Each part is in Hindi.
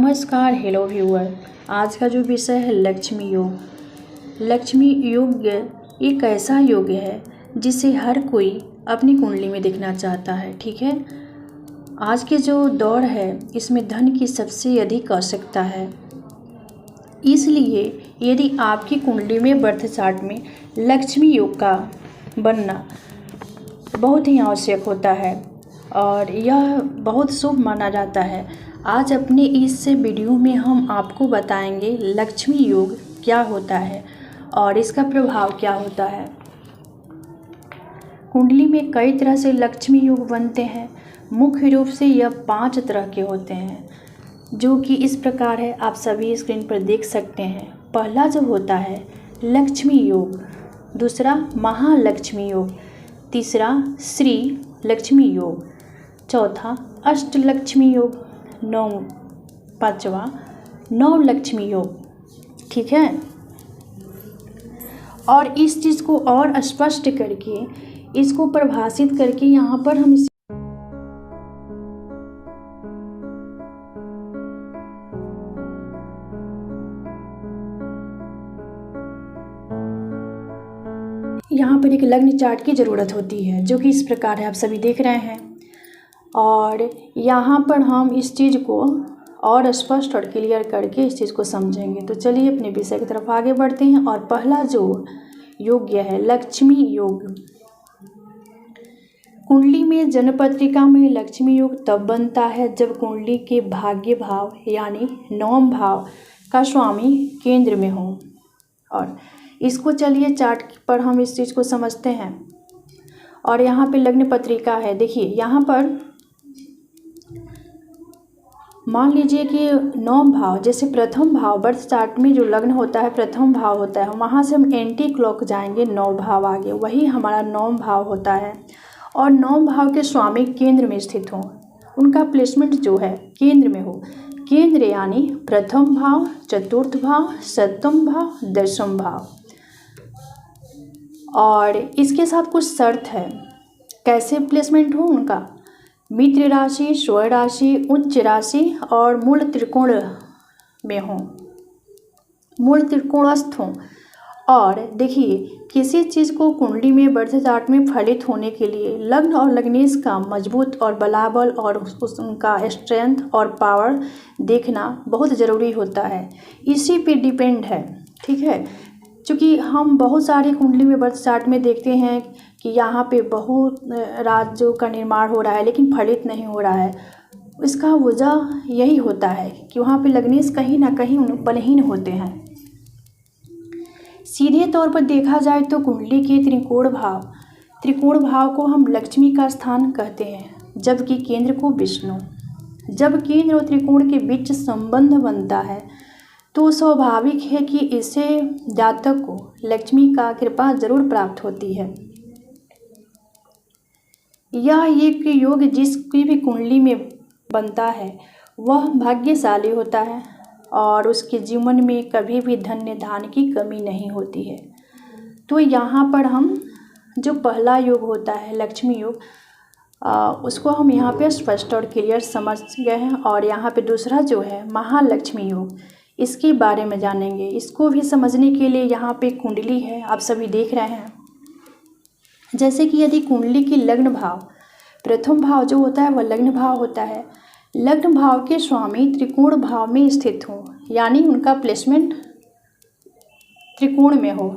नमस्कार, हेलो व्यूअर। आज का जो विषय है लक्ष्मी योग। लक्ष्मी योग एक ऐसा योग है जिसे हर कोई अपनी कुंडली में देखना चाहता है। ठीक है, आज के जो दौर है इसमें धन की सबसे अधिक आवश्यकता है। इसलिए यदि आपकी कुंडली में बर्थ चार्ट में लक्ष्मी योग का बनना बहुत ही आवश्यक होता है और यह बहुत शुभ माना जाता है। आज अपने इस वीडियो में हम आपको बताएंगे लक्ष्मी योग क्या होता है और इसका प्रभाव क्या होता है। कुंडली में कई तरह से लक्ष्मी योग बनते हैं। मुख्य रूप से यह 5 तरह के होते हैं, जो कि इस प्रकार है, आप सभी स्क्रीन पर देख सकते हैं। पहला जो होता है लक्ष्मी योग, दूसरा महालक्ष्मी योग, तीसरा श्री लक्ष्मी योग, चौथा अष्टलक्ष्मी योग, पांचवा नवलक्ष्मी योग। ठीक है, और इस चीज़ को और स्पष्ट करके इसको परिभाषित करके यहाँ पर हम यहाँ पर एक लग्न चार्ट की ज़रूरत होती है, जो कि इस प्रकार है, आप सभी देख रहे हैं। और यहाँ पर हम इस चीज़ को और स्पष्ट और क्लियर करके इस चीज़ को समझेंगे। तो चलिए अपने विषय की तरफ आगे बढ़ते हैं। और पहला जो योग्य है लक्ष्मी योग। कुंडली में जन्मपत्रिका में लक्ष्मी योग तब बनता है जब कुंडली के भाग्य भाव यानी नवम भाव का स्वामी केंद्र में हो। और इसको चलिए चार्ट पर हम इस चीज़ को समझते हैं। और यहाँ पे लग्न पत्रिका है, देखिए यहाँ पर मान लीजिए कि नवम भाव, जैसे प्रथम भाव बर्थ चार्ट में जो लग्न होता है प्रथम भाव होता है, वहाँ से हम एंटी क्लॉक जाएंगे 9 भाव आगे, वही हमारा नवम भाव होता है। और नवम भाव के स्वामी केंद्र में स्थित हों, उनका प्लेसमेंट जो है केंद्र में हो। केंद्र यानी प्रथम भाव, चतुर्थ भाव, सप्तम भाव, दशम भाव। और इसके साथ कुछ शर्त है, कैसे प्लेसमेंट हो उनका। मित्र राशि, स्वर्ण राशि, उच्च राशि और मूल त्रिकोण में हों, मूल त्रिकोणस्थ हों। और देखिए, किसी चीज़ को कुंडली में बर्थ चार्ट में फलित होने के लिए लग्न और लग्नेश का मजबूत और बलाबल और उनका स्ट्रेंथ और पावर देखना बहुत ज़रूरी होता है। इसी पे डिपेंड है। ठीक है, क्योंकि हम बहुत सारी कुंडली में बर्थ चार्ट में देखते हैं कि यहाँ पे बहुत राज्यों का निर्माण हो रहा है लेकिन फलित नहीं हो रहा है। इसका वजह यही होता है कि वहाँ पे लग्नेश कहीं ना कहीं बलहीन होते हैं। सीधे तौर पर देखा जाए तो कुंडली के त्रिकोण भाव को हम लक्ष्मी का स्थान कहते हैं, जबकि केंद्र को विष्णु। जब केंद्र और त्रिकोण के बीच संबंध बनता है तो स्वाभाविक है कि इससे जातक को लक्ष्मी का कृपा जरूर प्राप्त होती है। यह एक योग जिसकी भी कुंडली में बनता है वह भाग्यशाली होता है और उसके जीवन में कभी भी धन्य धान की कमी नहीं होती है। तो यहाँ पर हम जो पहला योग होता है लक्ष्मी योग, उसको हम यहाँ पे स्पष्ट और क्लियर समझ गए हैं। और यहाँ पे दूसरा जो है महालक्ष्मी योग, इसके बारे में जानेंगे। इसको भी समझने के लिए यहाँ पे कुंडली है, आप सभी देख रहे हैं। जैसे कि यदि कुंडली की लग्न भाव, प्रथम भाव जो होता है वह लग्न भाव होता है, लग्न भाव के स्वामी त्रिकोण भाव में स्थित हो, यानी उनका प्लेसमेंट त्रिकोण में हो।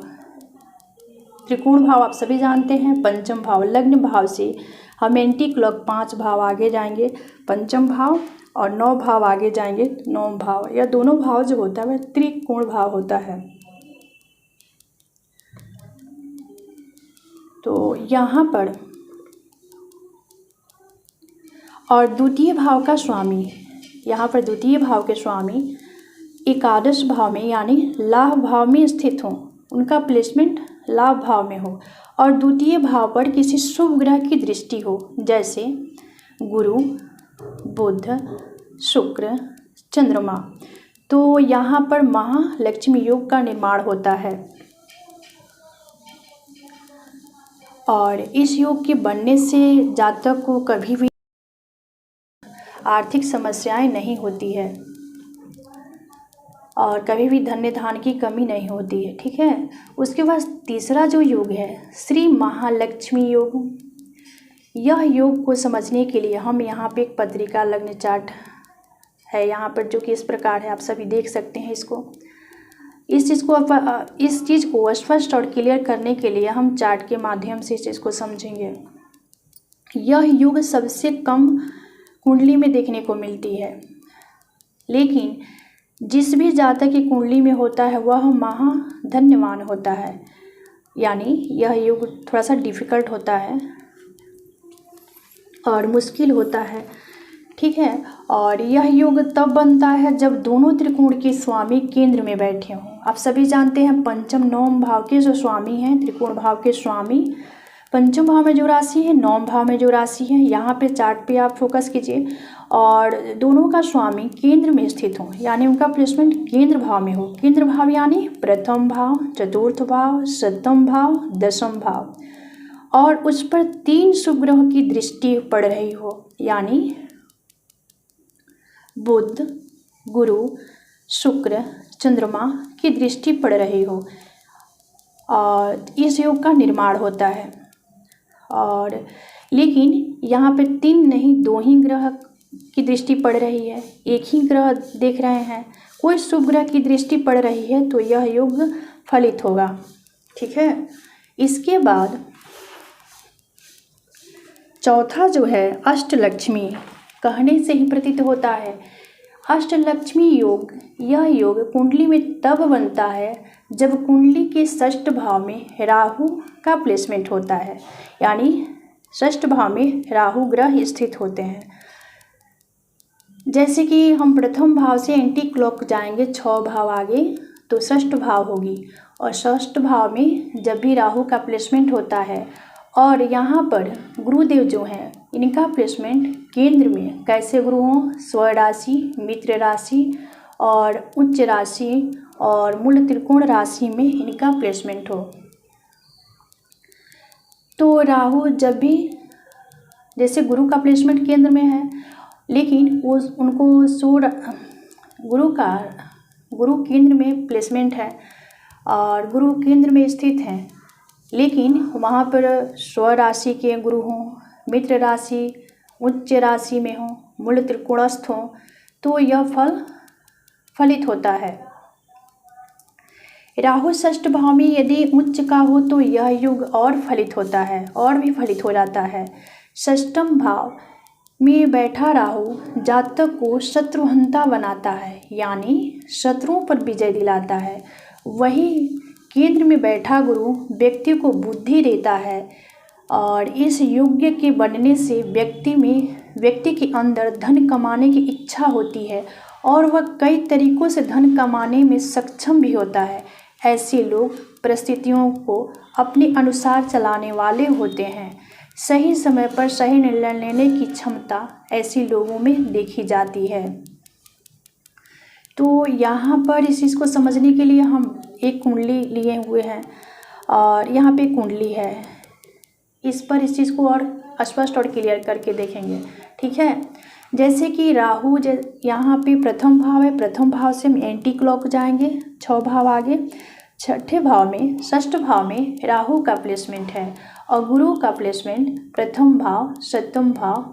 त्रिकोण भाव आप सभी जानते हैं पंचम भाव। लग्न भाव से हम एंटी क्लॉक 5 भाव आगे जाएंगे, पंचम भाव, और 9 भाव आगे जाएंगे, 9 भाव। यह दोनों भाव जो होता है वह त्रिकोण भाव होता है। तो यहाँ पर और द्वितीय भाव का स्वामी, यहाँ पर द्वितीय भाव के स्वामी एकादश भाव में यानी लाभ भाव में स्थित हों, उनका प्लेसमेंट लाभ भाव में हो और द्वितीय भाव पर किसी शुभ ग्रह की दृष्टि हो, जैसे गुरु, बुध, शुक्र, चंद्रमा। तो यहाँ पर महालक्ष्मी योग का निर्माण होता है। और इस योग के बनने से जातक को कभी भी आर्थिक समस्याएं नहीं होती है। और कभी भी धन्य धान की कमी नहीं होती है। ठीक है, उसके बाद तीसरा जो योग है श्री महालक्ष्मी योग। यह योग को समझने के लिए हम यहाँ पे एक पत्रिका लग्न चार्ट है यहाँ पर, जो कि इस प्रकार है, आप सभी देख सकते हैं इसको। इस चीज़ को स्पष्ट और क्लियर करने के लिए हम चार्ट के माध्यम से इस चीज़ को समझेंगे। यह योग सबसे कम कुंडली में देखने को मिलती है, लेकिन जिस भी जातक की कुंडली में होता है वह महाधन्यवान होता है। यानी यह योग थोड़ा सा डिफ़िकल्ट होता है और मुश्किल होता है। ठीक है, और यह योग तब बनता है जब दोनों त्रिकोण के स्वामी केंद्र में बैठे हों। आप सभी जानते हैं पंचम नवम भाव के जो स्वामी हैं, त्रिकोण भाव के स्वामी, पंचम भाव में जो राशि है, नवम भाव में जो राशि है, यहाँ पे चार्ट पे आप फोकस कीजिए, और दोनों का स्वामी केंद्र में स्थित हो, यानी उनका प्लेसमेंट केंद्र भाव में हो। केंद्र भाव यानी प्रथम भाव, चतुर्थ भाव, सप्तम भाव, दसम भाव, और उस पर 3 शुभ ग्रहों की दृष्टि पड़ रही हो, यानी बुध, गुरु, शुक्र, चंद्रमा की दृष्टि पड़ रही हो, और इस योग का निर्माण होता है। और लेकिन यहाँ पे 3 नहीं 2 ही ग्रह की दृष्टि पड़ रही है, एक ही ग्रह देख रहे हैं, कोई शुभ ग्रह की दृष्टि पड़ रही है, तो यह योग फलित होगा। ठीक है, इसके बाद चौथा जो है अष्टलक्ष्मी, कहने से ही प्रतीत होता है। अष्टलक्ष्मी योग, यह योग कुंडली में तब बनता है जब कुंडली के षष्ठ भाव में राहु का प्लेसमेंट होता है, यानी षष्ठ भाव में राहु ग्रह स्थित होते हैं। जैसे कि हम प्रथम भाव से एंटी क्लॉक जाएंगे 6 भाव आगे तो षष्ठ भाव होगी, और षष्ठ भाव में जब भी राहु का प्लेसमेंट होता है, और यहाँ पर गुरुदेव जो हैं इनका प्लेसमेंट केंद्र में कैसे गुरु हों, स्व राशि, मित्र राशि और उच्च राशि और मूल त्रिकोण राशि में इनका प्लेसमेंट हो। तो राहु जब भी, जैसे गुरु का प्लेसमेंट केंद्र में है, लेकिन वो उनको गुरु केंद्र में प्लेसमेंट है और गुरु केंद्र में स्थित हैं, लेकिन वहाँ पर स्व राशि के गुरु हों, मित्र राशि, उच्च राशि में हों, मूल त्रिकोणस्थ हों, तो यह फलित होता है। राहु षष्ठ भाव में यदि उच्च का हो तो यह योग और फलित होता है, और भी फलित हो जाता है। षष्ठम भाव में बैठा राहु जातक को शत्रुहंता बनाता है, यानी शत्रुओं पर विजय दिलाता है। वही केंद्र में बैठा गुरु व्यक्ति को बुद्धि देता है, और इस योग्य के बनने से व्यक्ति के अंदर धन कमाने की इच्छा होती है, और वह कई तरीकों से धन कमाने में सक्षम भी होता है। ऐसे लोग परिस्थितियों को अपने अनुसार चलाने वाले होते हैं। सही समय पर सही निर्णय लेने की क्षमता ऐसे लोगों में देखी जाती है। तो यहाँ पर इस चीज़ को समझने के लिए हम एक कुंडली लिए हुए हैं, और यहाँ पे कुंडली है, इस पर इस चीज़ को और स्पष्ट और क्लियर करके देखेंगे। ठीक है, जैसे कि राहु यहाँ पे प्रथम भाव है, प्रथम भाव से हम एंटी क्लॉक जाएंगे 6 भाव आगे, छठे भाव में, षष्ठ भाव में राहु का प्लेसमेंट है, और गुरु का प्लेसमेंट प्रथम भाव, सप्तम भाव,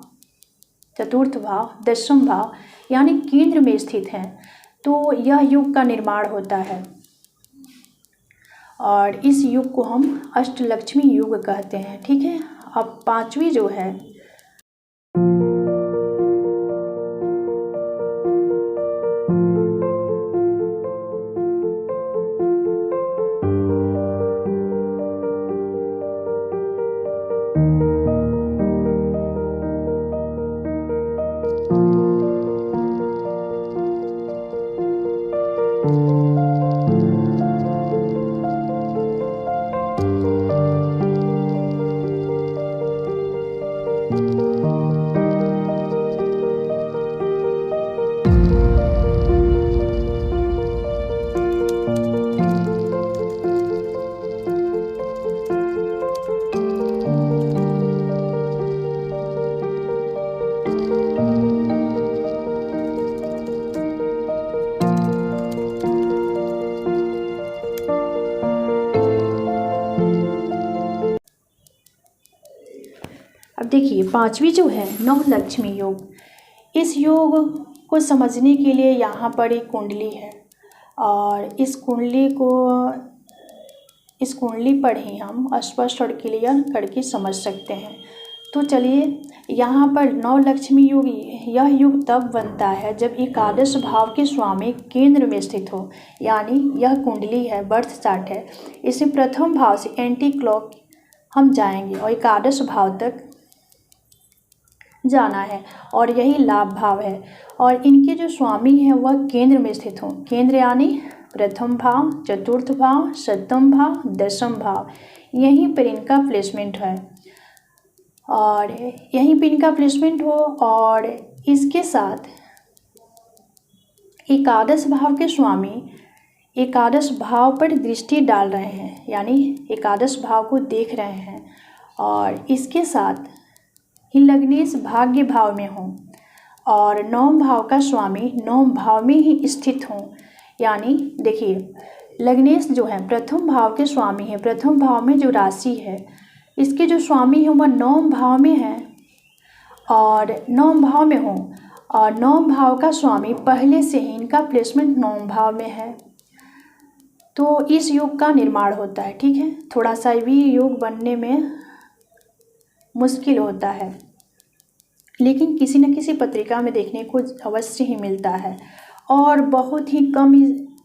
चतुर्थ भाव, दसम भाव यानी केंद्र में स्थित है। तो यह योग का निर्माण होता है, और इस योग को हम अष्टलक्ष्मी योग कहते हैं। ठीक है, अब 5वीं जो है देखिए 5वीं जो है नवलक्ष्मी योग, इस योग को समझने के लिए यहाँ पर एक कुंडली है और इस कुंडली पर ही हम स्पष्ट और क्लियर करके समझ सकते हैं। तो चलिए, यहाँ पर नवलक्ष्मी योग, यह योग तब बनता है जब एकादश भाव के स्वामी केंद्र में स्थित हो, यानी यह कुंडली है, बर्थ चार्ट है, इसे प्रथम भाव से एंटी क्लॉक हम जाएंगे और एकादश भाव तक जाना है और यही लाभ भाव है और इनके जो स्वामी हैं वह केंद्र में स्थित हों। केंद्र यानी प्रथम भाव, चतुर्थ भाव, सप्तम भाव, दसम भाव, यहीं पर इनका प्लेसमेंट है और यहीं पर इनका प्लेसमेंट हो और इसके साथ एकादश भाव के स्वामी एकादश भाव पर दृष्टि डाल रहे हैं, यानी एकादश भाव को देख रहे हैं और इसके साथ ही लग्नेश भाग्य भाव में हों और नवम भाव का स्वामी नवम भाव में ही स्थित हों। यानी देखिए, लग्नेश जो है प्रथम भाव के स्वामी है, प्रथम भाव में जो राशि है इसके जो स्वामी हैं वह नवम भाव में है और नवम भाव में हों और नवम भाव का स्वामी पहले से ही इनका प्लेसमेंट नवम भाव में है, तो इस योग का निर्माण होता है। ठीक है, थोड़ा सा भी योग बनने में मुश्किल होता है, लेकिन किसी न किसी पत्रिका में देखने को अवश्य ही मिलता है और बहुत ही कम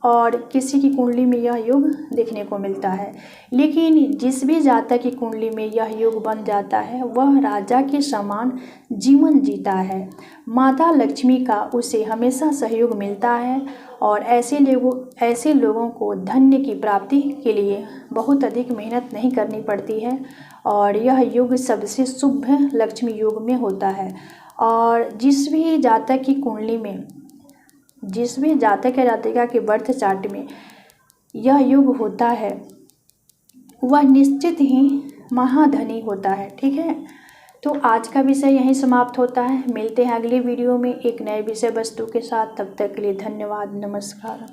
और किसी की कुंडली में यह योग देखने को मिलता है। लेकिन जिस भी जातक की कुंडली में यह योग बन जाता है वह राजा के समान जीवन जीता है, माता लक्ष्मी का उसे हमेशा सहयोग मिलता है और ऐसे लोगों को धन्य की प्राप्ति के लिए बहुत अधिक मेहनत नहीं करनी पड़ती है और यह योग सबसे शुभ लक्ष्मी योग में होता है। और जिस भी जातक की कुंडली में, जिस भी जातक या जातिका के बर्थ चार्ट में यह योग होता है वह निश्चित ही महाधनी होता है। ठीक है, तो आज का विषय यहीं समाप्त होता है। मिलते हैं अगले वीडियो में एक नए विषय वस्तु के साथ। तब तक के लिए धन्यवाद, नमस्कार।